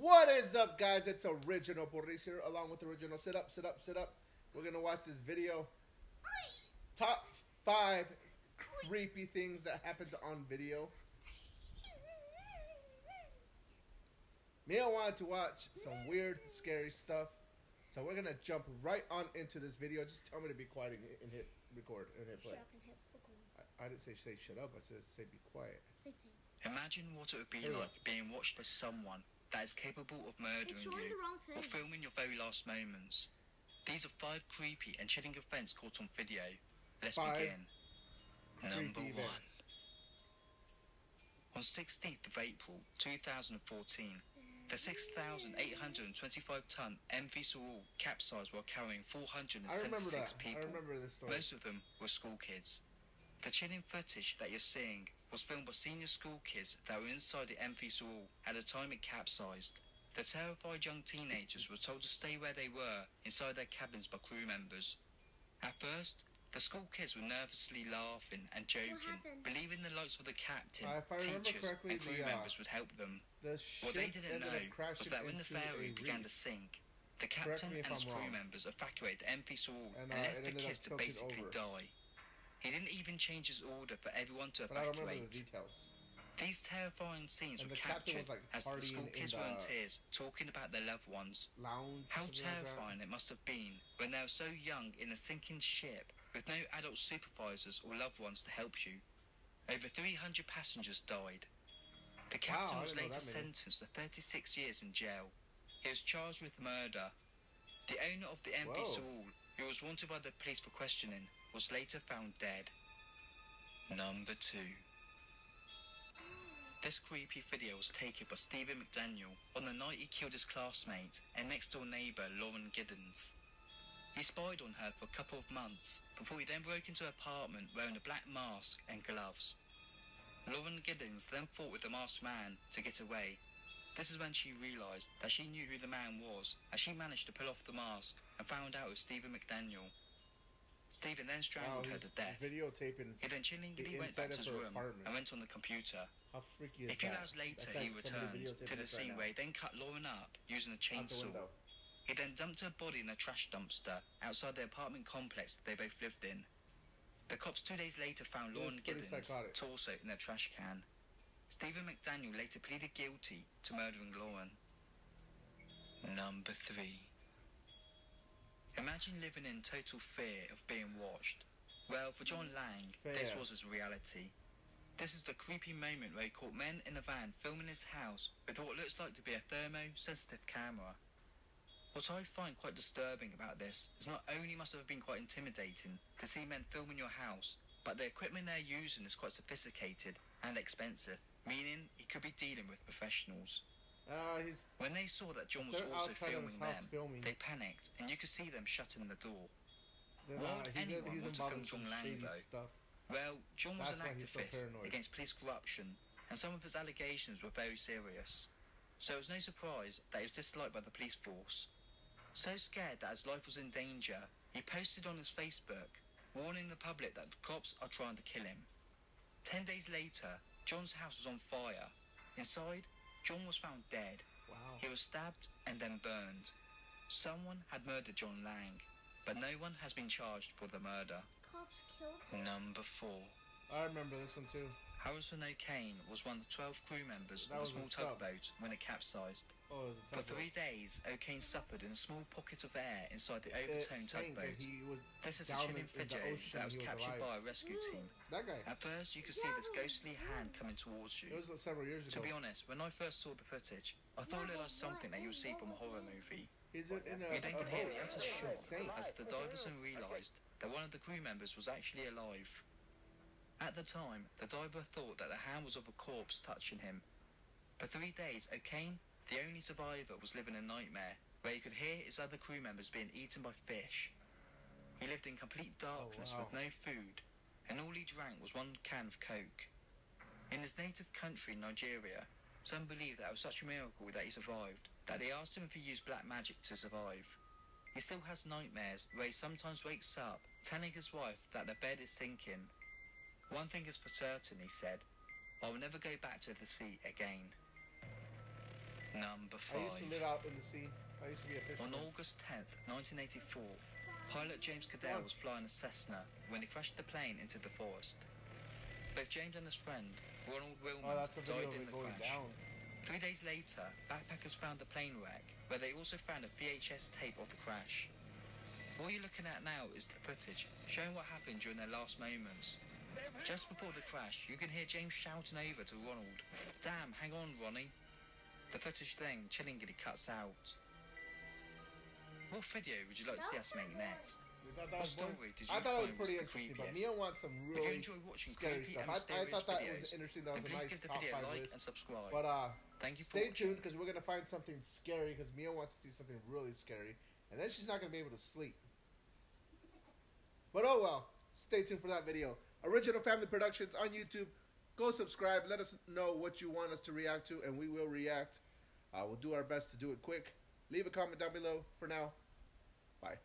What is up, guys? It's Original Boris here, along with Original. Sit up, sit up, sit up. We're gonna watch this video. Top 5 creepy things that happened on video. Mia wanted to watch some weird, scary stuff, so we're gonna jump right on into this video. Just tell me to be quiet and hit record and hit play. Shut up and hit record. I didn't say shut up. I said say be quiet. Imagine what it would be like being watched by someone that is capable of murdering you or filming your very last moments. These are 5 creepy and chilling events caught on video. Let's begin. Number 1. On 16th of April 2014, the 6,825-ton MV Sorrel capsized while carrying 476 people. I remember this story. Most of them were school kids. The chilling footage that you're seeing was filmed by senior school kids that were inside the MV Sorrel at the time it capsized. The terrified young teenagers were told to stay where they were inside their cabins by crew members. At first, the school kids were nervously laughing and joking, believing the likes of the captain, teachers and crew members would help them. What they didn't know was that when the ferry began to sink, the captain and his crew members evacuated the MV Sorrel and left the kids to basically die. He didn't even change his order for everyone to evacuate. I don't remember the details. These terrifying scenes were captured as the school kids were in tears, talking about their loved ones. How terrifying it must have been when they were so young in a sinking ship with no adult supervisors or loved ones to help you. Over 300 passengers died. The captain was later sentenced to 36 years in jail. He was charged with murder. The owner of the MV Sorrel, who was wanted by the police for questioning, was later found dead. Number 2. This creepy video was taken by Stephen McDaniel on the night he killed his classmate and next-door neighbour Lauren Giddens. He spied on her for a couple of months before he then broke into her apartment wearing a black mask and gloves. Lauren Giddens then fought with the masked man to get away. This is when she realised that she knew who the man was, as she managed to pull off the mask and found out it was Stephen McDaniel. Stephen then strangled her to death. He then chillingly went back to his room and went on the computer. How freaky is that? A few hours later, he returned to the scene where he then cut Lauren up using a chainsaw. He then dumped her body in a trash dumpster outside the apartment complex that they both lived in. The cops 2 days later found Lauren Giddens' torso in a trash can. Stephen McDaniel later pleaded guilty to murdering Lauren. Number 3. Imagine living in total fear of being watched. Well, for John Lang, this was his reality. This is the creepy moment where he caught men in a van filming his house with what looks like to be a thermo-sensitive camera. What I find quite disturbing about this is not only must it have been quite intimidating to see men filming your house, but the equipment they're using is quite sophisticated and expensive, meaning he could be dealing with professionals. When they saw that John was also filming them, they panicked, and you could see them shutting the door. Why would anyone want to film John Lang, though? Well, John was an activist against police corruption, and some of his allegations were very serious. So it was no surprise that he was disliked by the police force. So scared that his life was in danger, he posted on his Facebook, warning the public that the cops are trying to kill him. 10 days later, John's house was on fire. Inside, John was found dead. He was stabbed and then burned. Someone had murdered John Lang, but no one has been charged for the murder. Cops killed him. Number 4. I remember this one too. Harrison O'Kane was one of the 12 crew members of a small tugboat when it capsized. For 3 days, O'Kane suffered in a small pocket of air inside the overturned tugboat. This is a chilling video that was captured by a rescue team. At first, you could see this ghostly hand coming towards you. It was several years ago. To be honest, when I first saw the footage, I thought it was something that you would see from a horror movie. You then could hear the utter shock as the divers soon realised that one of the crew members was actually alive. At the time, the diver thought that the hand was of a corpse touching him. For 3 days, O'Kane, the only survivor, was living a nightmare where he could hear his other crew members being eaten by fish. He lived in complete darkness with no food, and all he drank was 1 can of Coke. In his native country, Nigeria, some believe that it was such a miracle that he survived that they asked him if he used black magic to survive. He still has nightmares where he sometimes wakes up telling his wife that the bed is sinking. One thing is for certain, he said, I will never go back to the sea again. Number I used to 5. live out in the sea. I used to be a On fisherman. August 10th, 1984, pilot James Cadell was flying a Cessna when he crashed the plane into the forest. Both James and his friend, Ronald Oh, Wilmot, that's a video died of in it the going crash. down. 3 days later, backpackers found the plane wreck, where they also found a VHS tape of the crash. What you're looking at now is the footage, showing what happened during their last moments. Just before the crash, you can hear James shouting over to Ronald, "Damn, hang on, Ronnie." The footage then chillingly cuts out. What video would you like to see us make next? What story did you I thought it was find pretty the interesting, but creepiest? Mia wants some If you really enjoy watching scary creepy stuff. and I mysterious thought that videos, was interesting. That was then a please nice give the top video a 5 like list. and subscribe. But Thank you for stay watching. tuned because we're gonna find something scary because Mia wants to see something really scary, and then she's not gonna be able to sleep. But oh well, stay tuned for that video. Original Family Productions on YouTube. Go subscribe. Let us know what you want us to react to, and we will react. We'll do our best to do it quick. Leave a comment down below. For now, bye.